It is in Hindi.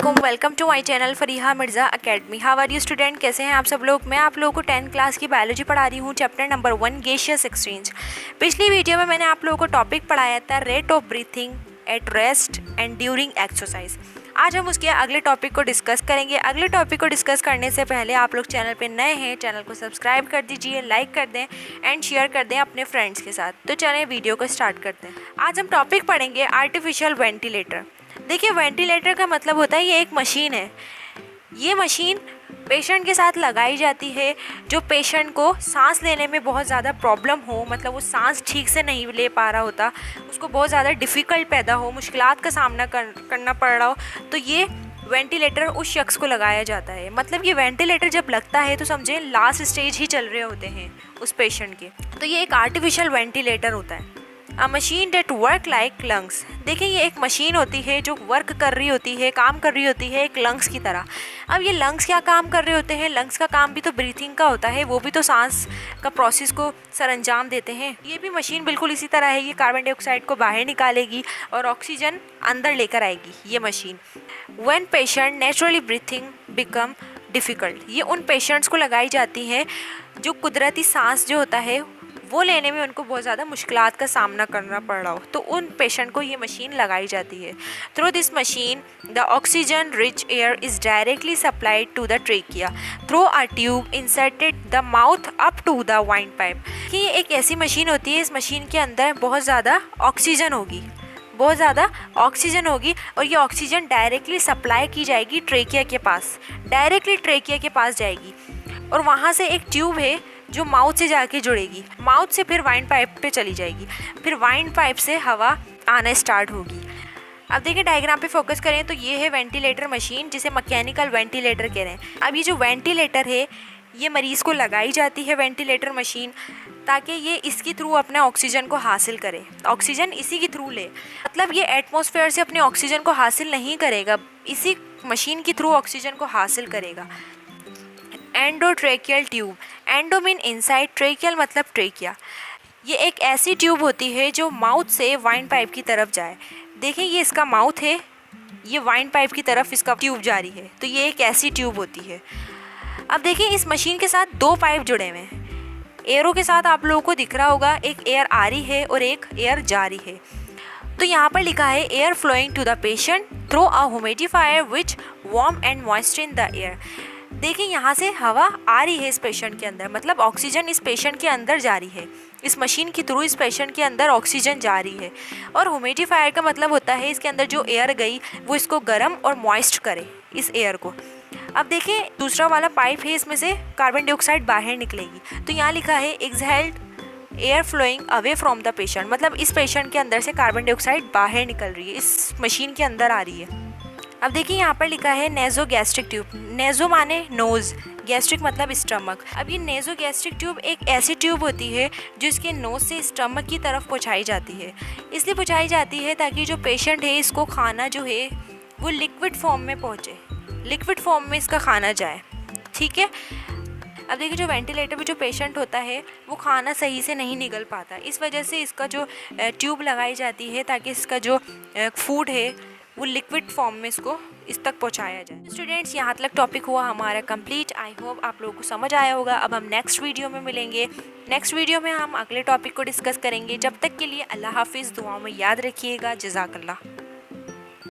वालेकुम, welcome to my channel Fariha Mirza academy. How are you student, कैसे हैं आप सब लोग। मैं आप लोगों को 10th क्लास की बायोलॉजी पढ़ा रही हूँ, चैप्टर नंबर 1 गैसियस एक्सचेंज। पिछली वीडियो में मैंने आप लोगों को टॉपिक पढ़ाया था rate of breathing at rest and during exercise. आज हम उसके अगले टॉपिक को डिस्कस करेंगे। अगले टॉपिक को डिस्कस करने से पहले आप लोग चैनल पे नए हैं, चैनल को सब्सक्राइब कर दीजिए, लाइक कर दें एंड शेयर कर दें अपने फ्रेंड्स के साथ। तो चलें वीडियो को स्टार्ट करते हैं। आज हम टॉपिक पढ़ेंगे आर्टिफिशियल वेंटिलेटर। देखिए, वेंटिलेटर का मतलब होता है ये एक मशीन है। ये मशीन पेशेंट के साथ लगाई जाती है जो पेशेंट को सांस लेने में बहुत ज़्यादा प्रॉब्लम हो, मतलब वो सांस ठीक से नहीं ले पा रहा होता, उसको बहुत ज़्यादा डिफ़िकल्ट पैदा हो, मुश्किलात का सामना करना पड़ रहा हो, तो ये वेंटिलेटर उस शख्स को लगाया जाता है। मतलब ये वेंटिलेटर जब लगता है तो समझें लास्ट स्टेज ही चल रहे होते हैं उस पेशेंट के, तो ये एक आर्टिफिशियल वेंटिलेटर होता है। A machine that work like lungs. देखिए, ये एक मशीन होती है जो वर्क कर रही होती है, काम कर रही होती है एक लंग्स की तरह। अब ये लंग्स क्या काम कर रहे होते हैं? लंग्स का काम भी तो ब्रीथिंग का होता है, वो भी तो सांस का प्रोसेस को सरअंजाम देते हैं। ये भी मशीन बिल्कुल इसी तरह है, ये कार्बन डाइऑक्साइड को बाहर निकालेगी और ऑक्सीजन अंदर लेकर आएगी ये machine. When patient naturally breathing become difficult, ये उन पेशेंट्स को लगाई जाती है जो कुदरती सांस जो होता है वो लेने में उनको बहुत ज़्यादा मुश्किलात का सामना करना पड़ रहा हो, तो उन पेशेंट को ये मशीन लगाई जाती है। Through this machine the oxygen rich air is directly supplied to the trachea through a tube inserted the mouth up to the wind pipe. कि ये एक ऐसी मशीन होती है, इस मशीन के अंदर बहुत ज़्यादा ऑक्सीजन होगी, बहुत ज़्यादा ऑक्सीजन होगी और ये ऑक्सीजन डायरेक्टली सप्लाई की जाएगी ट्रेकिया के पास, डायरेक्टली ट्रेकिया के पास जाएगी और वहाँ से एक ट्यूब है जो माउथ से जाके जुड़ेगी, माउथ से फिर वाइंड पाइप पे चली जाएगी, फिर वाइंड पाइप से हवा आना स्टार्ट होगी। अब देखिए, डायग्राम पे फोकस करें तो ये है वेंटिलेटर मशीन, जिसे मैकेनिकल वेंटिलेटर कह रहे हैं। अब ये जो वेंटिलेटर है ये मरीज़ को लगाई जाती है वेंटिलेटर मशीन, ताकि ये इसके थ्रू अपने ऑक्सीजन को हासिल करे, ऑक्सीजन इसी के थ्रू ले। मतलब ये एटमॉस्फेयर से अपने ऑक्सीजन को हासिल नहीं करेगा, इसी मशीन के थ्रू ऑक्सीजन को हासिल करेगा। Endotracheal tube, endo mean inside, tracheal मतलब ट्रेकिया। ये एक ऐसी ट्यूब होती है जो माउथ से वाइंड पाइप की तरफ जाए। देखिए, ये इसका माउथ है, ये वाइंड पाइप की तरफ इसका ट्यूब जारी है, तो ये एक ऐसी ट्यूब होती है। अब देखिए, इस मशीन के साथ दो पाइप जुड़े हुए हैं। एयरों के साथ आप लोगों को दिख रहा होगा, एक एयर आ रही है और एक एयर जा रही है। तो यहाँ पर लिखा है air flowing to the patient through a humidifier which warm and moisture the air. देखिए, यहाँ से हवा आ रही है इस पेशेंट के अंदर, मतलब ऑक्सीजन इस पेशेंट के अंदर जा रही है, इस मशीन के थ्रू इस पेशेंट के अंदर ऑक्सीजन जा रही है। और ह्यूमिडिफायर का मतलब होता है इसके अंदर जो एयर गई वो इसको गर्म और मॉइस्ट करे इस एयर को। अब देखिए, दूसरा वाला पाइप है, इसमें से कार्बन डाइऑक्साइड बाहर निकलेगी, तो यहाँ लिखा है exhaled air flowing away from the patient, मतलब इस पेशेंट के अंदर से कार्बन डाइऑक्साइड बाहर निकल रही है, इस मशीन के अंदर आ रही है। अब देखिए, यहाँ पर लिखा है नेजो गैस्ट्रिक ट्यूब। नेजो माने नोज़, गैस्ट्रिक मतलब स्टमक। अब ये नेजो गैस्ट्रिक ट्यूब एक ऐसी ट्यूब होती है जो इसके नोज़ से स्टमक की तरफ पहुँचाई जाती है। इसलिए पहुँचाई जाती है ताकि जो पेशेंट है इसको खाना जो है वो लिक्विड फॉर्म में पहुँचे, लिक्विड फॉर्म में इसका खाना जाए, ठीक है। अब देखिए, जो वेंटिलेटर में जो पेशेंट होता है वो खाना सही से नहीं निगल पाता, इस वजह से इसका जो ट्यूब लगाई जाती है ताकि इसका जो फूड है वो लिक्विड फॉर्म में इसको इस तक पहुंचाया जाए। स्टूडेंट्स, यहाँ तक टॉपिक हुआ हमारा कंप्लीट। आई होप आप लोगों को समझ आया होगा। अब हम नेक्स्ट वीडियो में मिलेंगे। नेक्स्ट वीडियो में हम अगले टॉपिक को डिस्कस करेंगे। जब तक के लिए अल्लाह हाफिज़, दुआओं में याद रखिएगा। जज़ाकल्लाह।